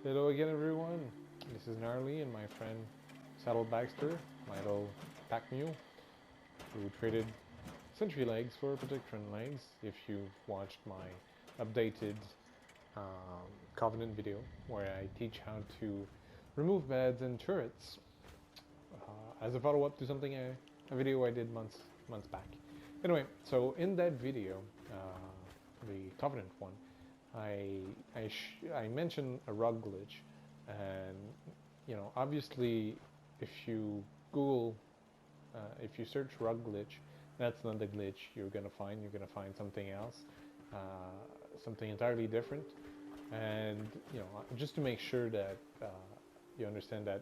Hello again, everyone. This is Gnarly and my friend Saddle Baxter, my little pack mule, who traded sentry legs for protection legs. If you've watched my updated Covenant video, where I teach how to remove beds and turrets, as a follow-up to something a video I did months back. Anyway, so in that video, the Covenant one, I mentioned a rug glitch, and obviously, if you Google, if you search rug glitch, that's not the glitch you're gonna find. You're gonna find something else, something entirely different. And just to make sure that you understand that,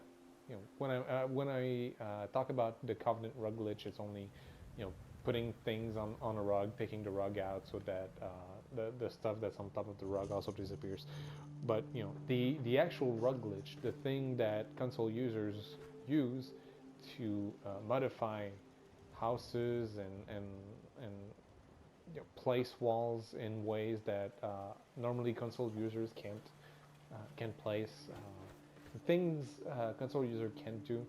when I talk about the Covenant rug glitch, it's only putting things on a rug, taking the rug out so that the stuff that's on top of the rug also disappears. But the actual rug glitch, the thing that console users use to modify houses and place walls in ways that normally console users can't place. Things console user can't do.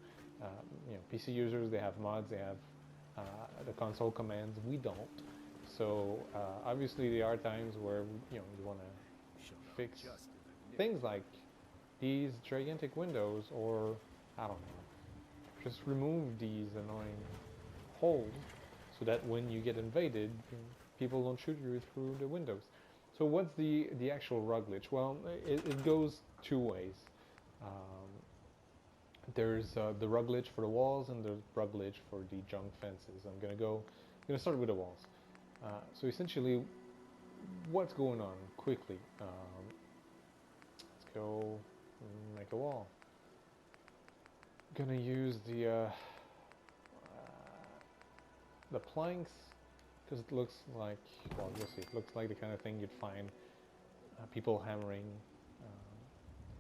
PC users, they have mods, they have the console commands. We don't. So obviously there are times where you want to fix things like these gigantic windows, or I don't know, just remove these annoying holes so that when you get invaded, people don't shoot you through the windows. So what's the actual rug glitch? Well, it goes two ways. Um, there's the rug glitch for the walls and the rug glitch for the junk fences. I'm gonna start with the walls. So essentially, what's going on quickly? Let's go make a wall. Gonna use the planks because it looks like, well, you'll see, it looks like the kind of thing you'd find people hammering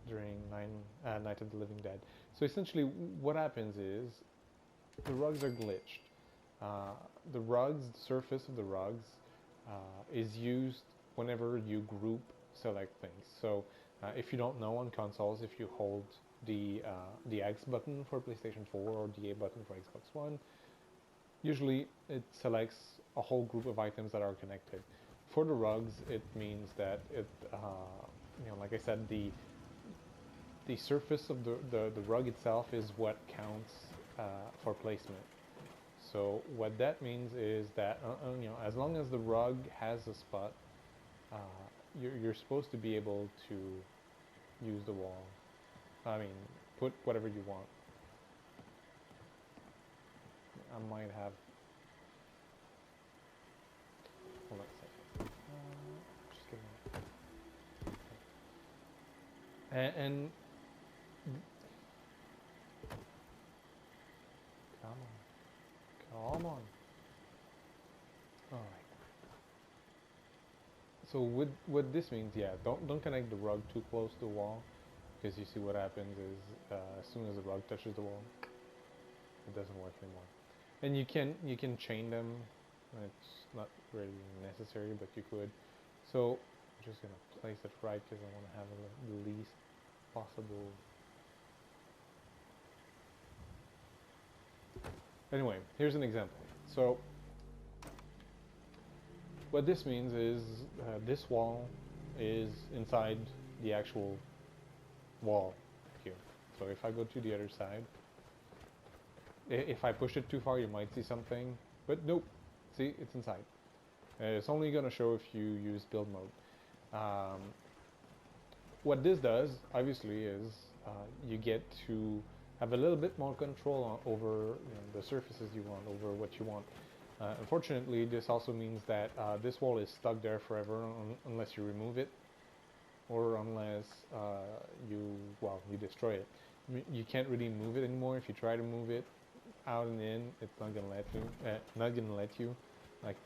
during Night of the Living Dead. So essentially what happens is the rugs are glitched. The surface of the rugs is used whenever you group select things. So if you don't know, on consoles, if you hold the X button for PlayStation 4 or the A button for Xbox One, usually it selects a whole group of items that are connected. For the rugs, it means that like I said, the surface of the rug itself is what counts for placement. So what that means is that as long as the rug has a spot, you're supposed to be able to use the wall. I mean, put whatever you want. I might have. Hold on a second. Just give me. And come on. All right. So what this means, yeah, don't connect the rug too close to the wall, because you see what happens is as soon as the rug touches the wall, it doesn't work anymore. And you can chain them. It's not really necessary, but you could. So I'm just gonna place it right because I want to have the least possible. Anyway, here's an example. So what this means is this wall is inside the actual wall here. So if I go to the other side, if I push it too far, you might see something, but nope. See, it's inside. It's only going to show if you use build mode. What this does, obviously, is you get to have a little bit more control over the surfaces you want, over what you want. Unfortunately, this also means that this wall is stuck there forever unless you remove it, or unless you destroy it. You can't really move it anymore. If you try to move it out and in, it's not gonna let you. Like,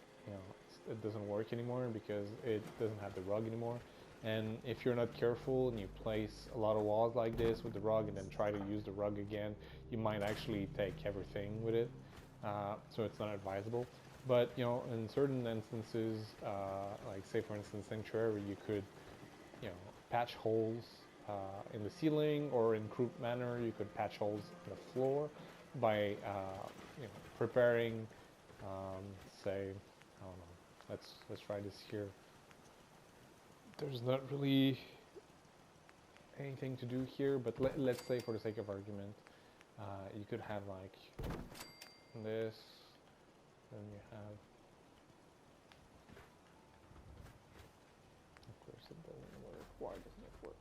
it doesn't work anymore because it doesn't have the rug anymore. And if you're not careful and you place a lot of walls like this with the rug and then try to use the rug again, you might actually take everything with it. So it's not advisable. But in certain instances, like say for instance Sanctuary, you could patch holes in the ceiling, or in croup manner you could patch holes in the floor by preparing, say, I don't know. Let's try this here. There's not really anything to do here, but let's say for the sake of argument, you could have like this, then you have. Of course, it doesn't work. Why doesn't it work?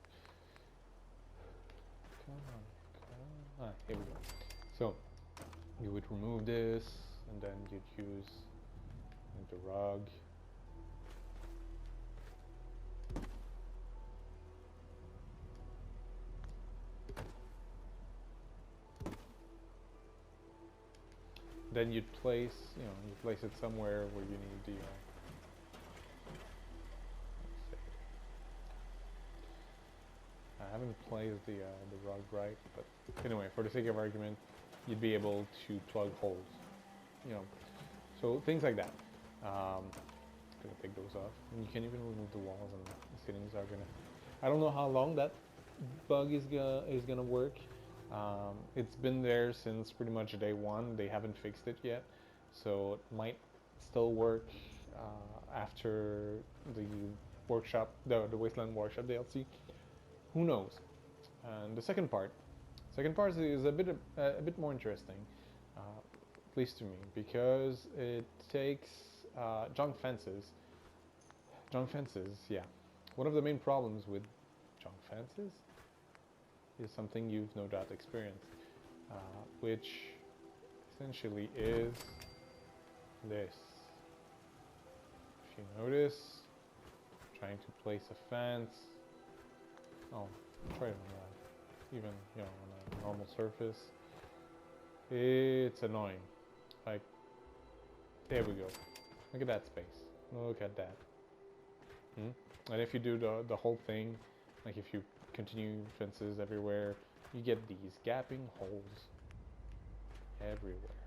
Come on, come on. Ah, here we go. So you would remove this, and then you'd use the rug. Then you'd place, you place it somewhere where you need the. I haven't placed the rug right, but anyway, for the sake of argument, you'd be able to plug holes, so things like that. Gonna take those off, and you can even remove the walls, and the ceilings are gonna. I don't know how long that bug is gonna work. It's been there since pretty much day one. They haven't fixed it yet, so it might still work after the workshop, the Wasteland Workshop DLC. Who knows? And the second part is a bit more interesting, at least to me, because it takes junk fences. Junk fences, yeah. One of the main problems with junk fences is something you've no doubt experienced, which essentially is this. If you notice, trying to place a fence. Oh, try it on even on a normal surface. It's annoying. Like, there we go. Look at that space. Look at that. And if you do the whole thing, like if you continue fences everywhere, you get these gapping holes everywhere.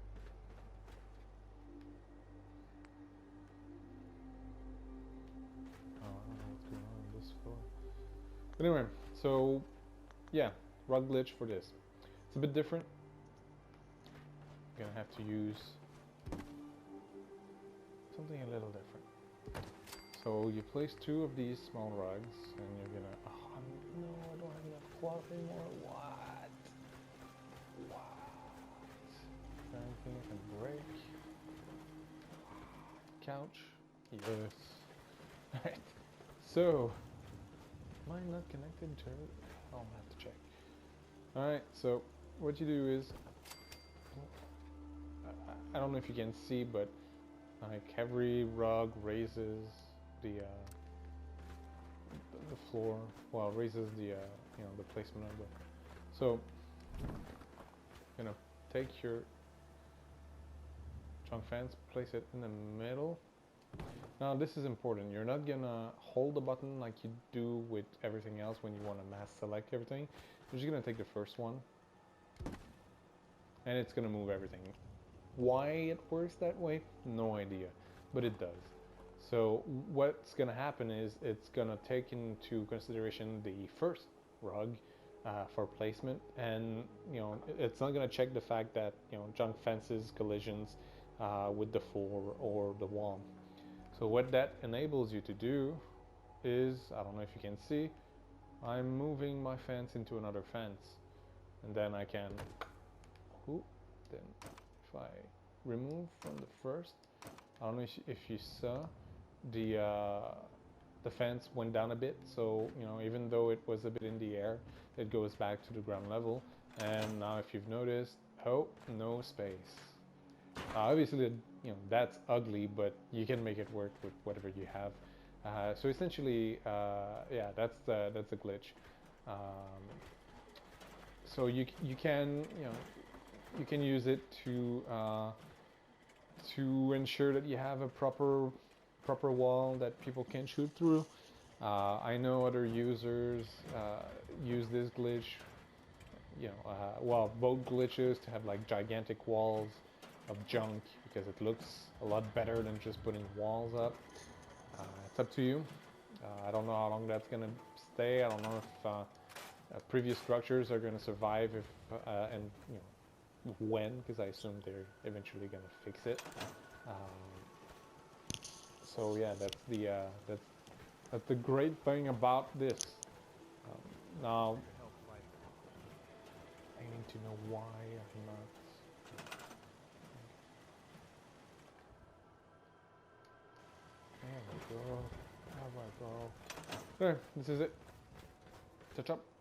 Oh, I don't know what's going on this floor. But anyway, so yeah, rug glitch for this. It's a bit different. You're gonna have to use something a little different. So you place two of these small rugs, and you're gonna. Oh no, I don't have enough cloth anymore. What? Anything I can break? Couch. Yes. Right. So, am I not connected to it? I'll have to check. Alright, so what you do is, I don't know if you can see, but like every rug raises the floor, well, raises the the placement of the. So, take your junk fence, place it in the middle. Now this is important. You're not gonna hold the button like you do with everything else when you want to mass select everything. You're just gonna take the first one, and it's gonna move everything. Why it works that way? No idea, but it does. So what's gonna happen is it's gonna take into consideration the first rug for placement, and it's not gonna check the fact that junk fences collisions with the floor or the wall. So what that enables you to do is, I don't know if you can see, I'm moving my fence into another fence, and then I can. Then if I remove from the first, I don't know if you saw the fence went down a bit, so even though it was a bit in the air, it goes back to the ground level. And now if you've noticed, oh, no space. Obviously, that's ugly, but you can make it work with whatever you have. So essentially, yeah, that's the glitch. So you can use it to ensure that you have a proper wall that people can shoot through. I know other users use this glitch. Well, both glitches to have like gigantic walls of junk, because it looks a lot better than just putting walls up. It's up to you. I don't know how long that's gonna stay. I don't know previous structures are going to survive if and when, because I assume they're eventually going to fix it. So yeah, that's the great thing about this. Now, I need to know why I'm not. There we go. There we go. There, this is it. Touch up.